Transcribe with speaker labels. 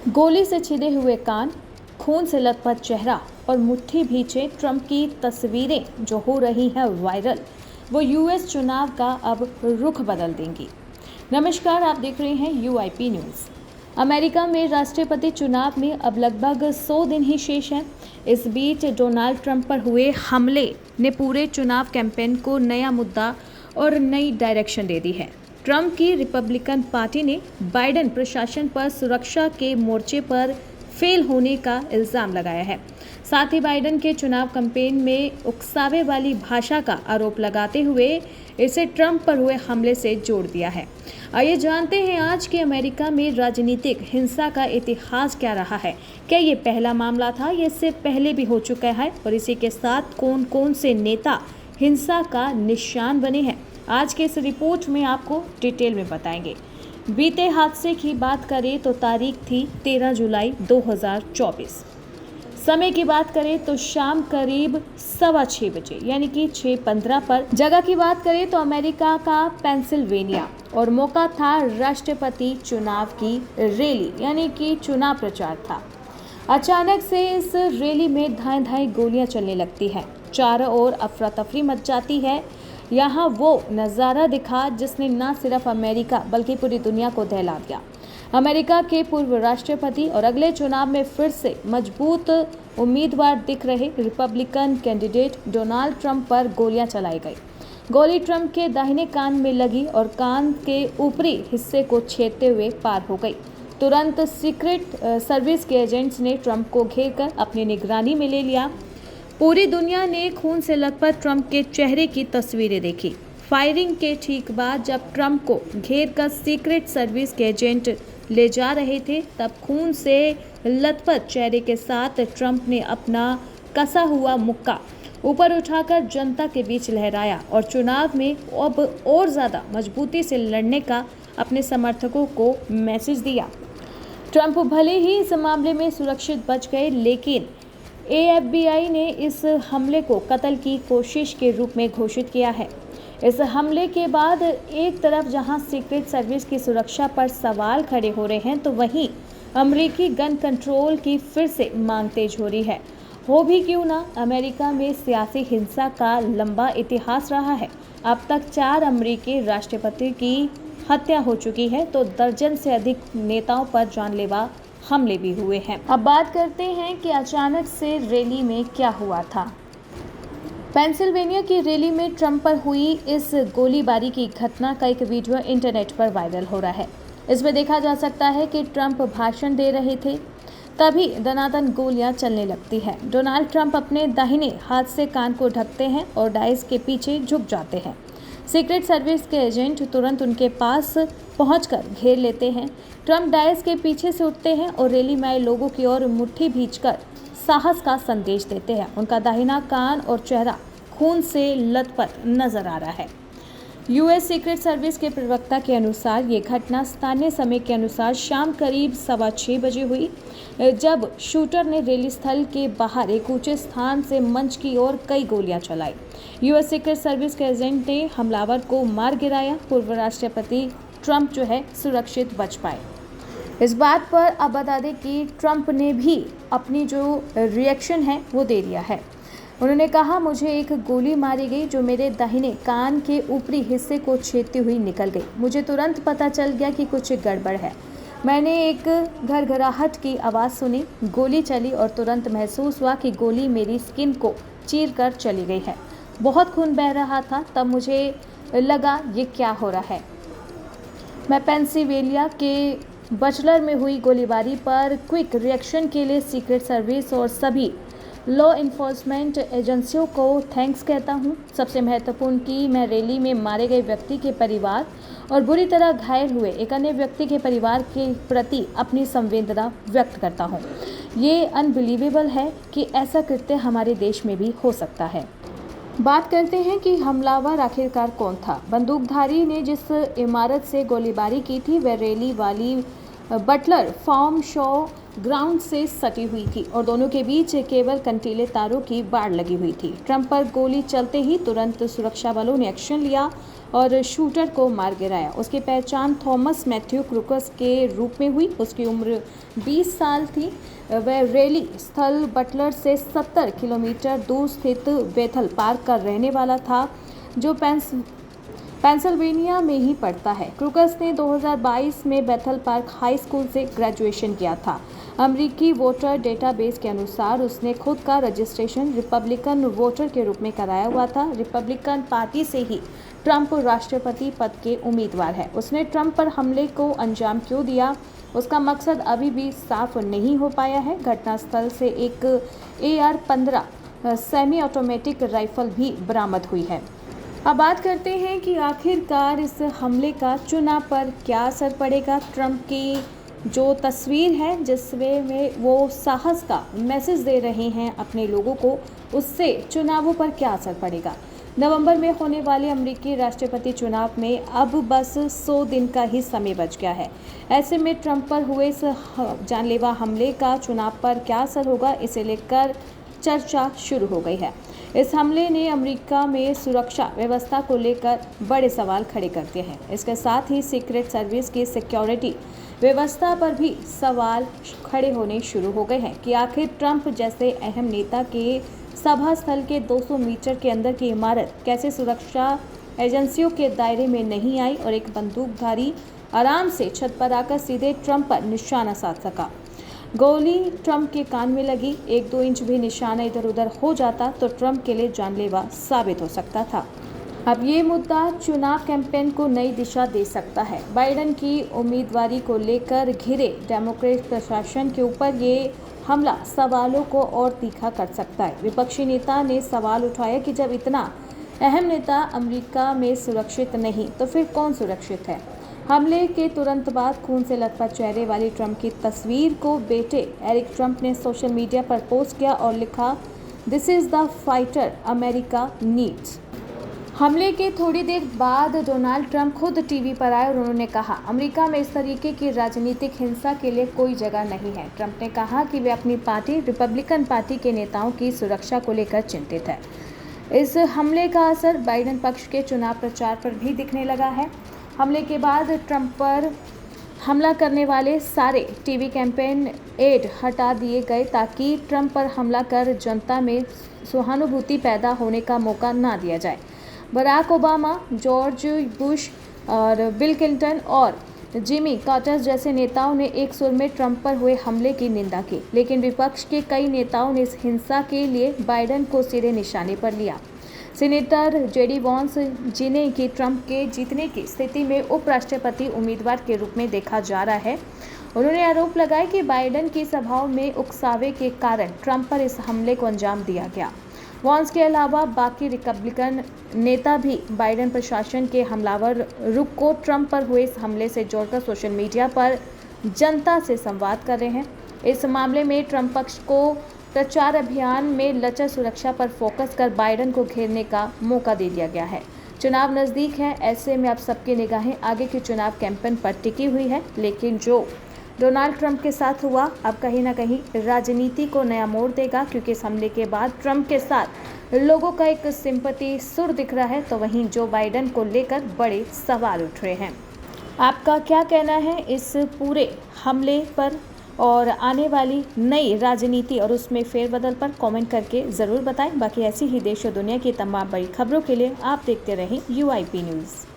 Speaker 1: गोली से छिदे हुए कान, खून से लथपथ चेहरा और मुट्ठी भींचे ट्रंप की तस्वीरें जो हो रही हैं वायरल, वो यूएस चुनाव का अब रुख बदल देंगी। नमस्कार, आप देख रहे हैं यूआईपी न्यूज़। अमेरिका में राष्ट्रपति चुनाव में अब लगभग 100 दिन ही शेष हैं। इस बीच डोनाल्ड ट्रंप पर हुए हमले ने पूरे चुनाव कैंपेन को नया मुद्दा और नई डायरेक्शन दे दी है। ट्रंप की रिपब्लिकन पार्टी ने बाइडेन प्रशासन पर सुरक्षा के मोर्चे पर फेल होने का इल्जाम लगाया है। साथ ही बाइडेन के चुनाव कैंपेन में उकसावे वाली भाषा का आरोप लगाते हुए इसे ट्रंप पर हुए हमले से जोड़ दिया है। आइए जानते हैं आज के अमेरिका में राजनीतिक हिंसा का इतिहास क्या रहा है। क्या ये पहला मामला था? ये इससे पहले भी हो चुका है और इसी के साथ कौन कौन से नेता हिंसा का निशान बने हैं, आज के इस रिपोर्ट में आपको डिटेल में बताएंगे। बीते हादसे की बात करें तो तारीख थी 13 जुलाई 2024। समय की बात करें तो शाम करीब 6:15 बजे यानी कि 6:15 पर। जगह की बात करें तो अमेरिका का पेंसिल्वेनिया और मौका था राष्ट्रपति चुनाव की रैली यानी कि चुनाव प्रचार था। अचानक से इस रैली में धाएं धाएं गोलियां चलने लगती हैं। चारों ओर अफरा तफरी मच जाती है। यहाँ वो नज़ारा दिखा जिसने न सिर्फ अमेरिका बल्कि पूरी दुनिया को दहला दिया। अमेरिका के पूर्व राष्ट्रपति और अगले चुनाव में फिर से मजबूत उम्मीदवार दिख रहे रिपब्लिकन कैंडिडेट डोनाल्ड ट्रंप पर गोलियां चलाई गई। गोली ट्रंप के दाहिने कान में लगी और कान के ऊपरी हिस्से को छेदते हुए पार हो गई। तुरंत सीक्रेट सर्विस के एजेंट्स ने ट्रंप को घेरकर अपनी निगरानी में ले लिया। पूरी दुनिया ने खून से लथपथ ट्रंप के चेहरे की तस्वीरें देखी। फायरिंग के ठीक बाद जब ट्रंप को घेरकर सीक्रेट सर्विस के एजेंट ले जा रहे थे, तब खून से लथपथ चेहरे के साथ ट्रंप ने अपना कसा हुआ मुक्का ऊपर उठाकर जनता के बीच लहराया और चुनाव में अब और ज़्यादा मजबूती से लड़ने का अपने समर्थकों को मैसेज दिया। ट्रंप भले ही इस मामले में सुरक्षित बच गए, लेकिन एएफबीआई ने इस हमले को कत्ल की कोशिश के रूप में घोषित किया है। इस हमले के बाद एक तरफ जहां सीक्रेट सर्विस की सुरक्षा पर सवाल खड़े हो रहे हैं, तो वहीं अमेरिकी गन कंट्रोल की फिर से मांग तेज हो रही है। हो भी क्यों ना, अमेरिका में सियासी हिंसा का लंबा इतिहास रहा है। अब तक 4 अमेरिकी राष्ट्रपति की हत्या हो चुकी है, तो दर्जन से अधिक नेताओं पर जानलेवा हमले भी हुए हैं। अब बात करते हैं कि अचानक से रैली में क्या हुआ था। पेंसिल्वेनिया की रैली में ट्रंप पर हुई इस गोलीबारी की घटना का एक वीडियो इंटरनेट पर वायरल हो रहा है। इसमें देखा जा सकता है कि ट्रंप भाषण दे रहे थे, तभी दनादन गोलियां चलने लगती है। डोनाल्ड ट्रंप अपने दाहिने हाथ से कान को ढकते हैं और डायस के पीछे झुक जाते हैं। सीक्रेट सर्विस के एजेंट तुरंत उनके पास पहुंचकर घेर लेते हैं। ट्रंप डायस के पीछे से उठते हैं और रैली में आए लोगों की ओर मुट्ठी भींचकर साहस का संदेश देते हैं। उनका दाहिना कान और चेहरा खून से लथपथ नजर आ रहा है। यूएस सीक्रेट सर्विस के प्रवक्ता के अनुसार ये घटना स्थानीय समय के अनुसार शाम करीब 6:15 बजे हुई, जब शूटर ने रैली स्थल के बाहर एक ऊंचे स्थान से मंच की ओर कई गोलियां चलाई। यूएस सीक्रेट सर्विस के एजेंट ने हमलावर को मार गिराया। पूर्व राष्ट्रपति ट्रंप सुरक्षित बच पाए। इस बात पर अब बता दें कि ट्रंप ने भी अपनी जो रिएक्शन है वो दे दिया है। उन्होंने कहा, मुझे एक गोली मारी गई जो मेरे दाहिने कान के ऊपरी हिस्से को छेदती हुई निकल गई। मुझे तुरंत पता चल गया कि कुछ गड़बड़ है। मैंने एक घरघराहट की आवाज़ सुनी, गोली चली और तुरंत महसूस हुआ कि गोली मेरी स्किन को चीर कर चली गई है। बहुत खून बह रहा था। तब मुझे लगा ये क्या हो रहा है। मैं पेंसिल्वेनिया के बटलर में हुई गोलीबारी पर क्विक रिएक्शन के लिए सीक्रेट सर्विस और सभी लॉ इन्फोर्समेंट एजेंसियों को थैंक्स कहता हूँ। सबसे महत्वपूर्ण कि मैं रैली में मारे गए व्यक्ति के परिवार और बुरी तरह घायल हुए एक अन्य व्यक्ति के परिवार के प्रति अपनी संवेदना व्यक्त करता हूँ। ये अनबिलीवेबल है कि ऐसा कृत्य हमारे देश में भी हो सकता है। बात करते हैं कि हमलावर आखिरकार कौन था। बंदूकधारी ने जिस इमारत से गोलीबारी की थी वह रैली वाली बटलर फार्म शो ग्राउंड से सटी हुई थी और दोनों के बीच केवल कंटीले तारों की बाड़ लगी हुई थी। ट्रंप पर गोली चलते ही तुरंत सुरक्षा बलों ने एक्शन लिया और शूटर को मार गिराया। उसकी पहचान थॉमस मैथ्यू क्रूकस के रूप में हुई। उसकी उम्र 20 साल थी। वह रैली स्थल बटलर से 70 किलोमीटर दूर स्थित बेथल पार्क का रहने वाला था, जो पेंसिल्वेनिया में ही पड़ता है। क्रूकस ने 2022 में बेथल पार्क हाई स्कूल से ग्रेजुएशन किया था। अमेरिकी वोटर डेटाबेस के अनुसार उसने खुद का रजिस्ट्रेशन रिपब्लिकन वोटर के रूप में कराया हुआ था। रिपब्लिकन पार्टी से ही ट्रंप राष्ट्रपति पद के उम्मीदवार है। उसने ट्रंप पर हमले को अंजाम क्यों दिया, उसका मकसद अभी भी साफ नहीं हो पाया है। घटनास्थल से एक AR-15 सेमी ऑटोमेटिक राइफल भी बरामद हुई है। अब बात करते हैं कि आखिरकार इस हमले का चुनाव पर क्या असर पड़ेगा। ट्रंप की जो तस्वीर है जिसमें वो साहस का मैसेज दे रहे हैं अपने लोगों को, उससे चुनावों पर क्या असर पड़ेगा। नवंबर में होने वाले अमेरिकी राष्ट्रपति चुनाव में अब बस 100 दिन का ही समय बच गया है। ऐसे में ट्रंप पर हुए इस जानलेवा हमले का चुनाव पर क्या असर होगा, इसे लेकर चर्चा शुरू हो गई है। इस हमले ने अमेरिका में सुरक्षा व्यवस्था को लेकर बड़े सवाल खड़े कर दिए हैं। इसके साथ ही सीक्रेट सर्विस की सिक्योरिटी व्यवस्था पर भी सवाल खड़े होने शुरू हो गए हैं कि आखिर ट्रंप जैसे अहम नेता के सभा स्थल के 200 मीटर के अंदर की इमारत कैसे सुरक्षा एजेंसियों के दायरे में नहीं आई और एक बंदूकधारी आराम से छत पर आकर सीधे ट्रंप पर निशाना साध सका। गोली ट्रंप के कान में लगी, 1-2 इंच भी निशाना इधर उधर हो जाता तो ट्रंप के लिए जानलेवा साबित हो सकता था। अब ये मुद्दा चुनाव कैंपेन को नई दिशा दे सकता है। बाइडेन की उम्मीदवारी को लेकर घिरे डेमोक्रेट प्रशासन के ऊपर ये हमला सवालों को और तीखा कर सकता है। विपक्षी नेता ने सवाल उठाया कि जब इतना अहम नेता अमेरिका में सुरक्षित नहीं तो फिर कौन सुरक्षित है। हमले के तुरंत बाद खून से लथपथ चेहरे वाली ट्रंप की तस्वीर को बेटे एरिक ट्रंप ने सोशल मीडिया पर पोस्ट किया और लिखा, "this is the fighter America needs". हमले के थोड़ी देर बाद डोनाल्ड ट्रंप खुद टीवी पर आए और उन्होंने कहा, अमेरिका में इस तरीके की राजनीतिक हिंसा के लिए कोई जगह नहीं है। ट्रंप ने कहा कि वे अपनी पार्टी रिपब्लिकन पार्टी के नेताओं की सुरक्षा को लेकर चिंतित है। इस हमले का असर बाइडेन पक्ष के चुनाव प्रचार पर भी दिखने लगा है। हमले के बाद ट्रंप पर हमला करने वाले सारे टीवी कैंपेन एड हटा दिए गए ताकि ट्रंप पर हमला कर जनता में सहानुभूति पैदा होने का मौका ना दिया जाए। बराक ओबामा, जॉर्ज बुश और बिल क्लिंटन और जिमी कार्टर जैसे नेताओं ने एक सुर में ट्रंप पर हुए हमले की निंदा की, लेकिन विपक्ष के कई नेताओं ने इस हिंसा के लिए बाइडेन को सीधे निशाने पर लिया। सीनेटर जेडी वॉन्स, जिन्हें कि ट्रंप के जीतने की स्थिति में उपराष्ट्रपति उम्मीदवार के रूप में देखा जा रहा है, उन्होंने आरोप लगाया कि बाइडेन की सभाओं में उकसावे के कारण ट्रंप पर इस हमले को अंजाम दिया गया। वॉन्स के अलावा बाकी रिपब्लिकन नेता भी बाइडेन प्रशासन के हमलावर रुख को ट्रंप पर हुए इस हमले से जोड़कर सोशल मीडिया पर जनता से संवाद कर रहे हैं। इस मामले में ट्रंप पक्ष को प्रचार अभियान में लचर सुरक्षा पर फोकस कर बाइडेन को घेरने का मौका दे दिया गया है। चुनाव नज़दीक है, ऐसे में अब सबकी निगाहें आगे के चुनाव कैंपेन पर टिकी हुई है, लेकिन जो डोनाल्ड ट्रंप के साथ हुआ अब कहीं ना कहीं राजनीति को नया मोड़ देगा, क्योंकि इस हमले के बाद ट्रंप के साथ लोगों का एक सिंपैथी सुर दिख रहा है, तो वहीं जो बाइडेन को लेकर बड़े सवाल उठ रहे हैं। आपका क्या कहना है इस पूरे हमले पर और आने वाली नई राजनीति और उसमें फेरबदल पर कमेंट करके ज़रूर बताएं। बाकी ऐसी ही देश और दुनिया की तमाम बड़ी खबरों के लिए आप देखते रहें UIP न्यूज़।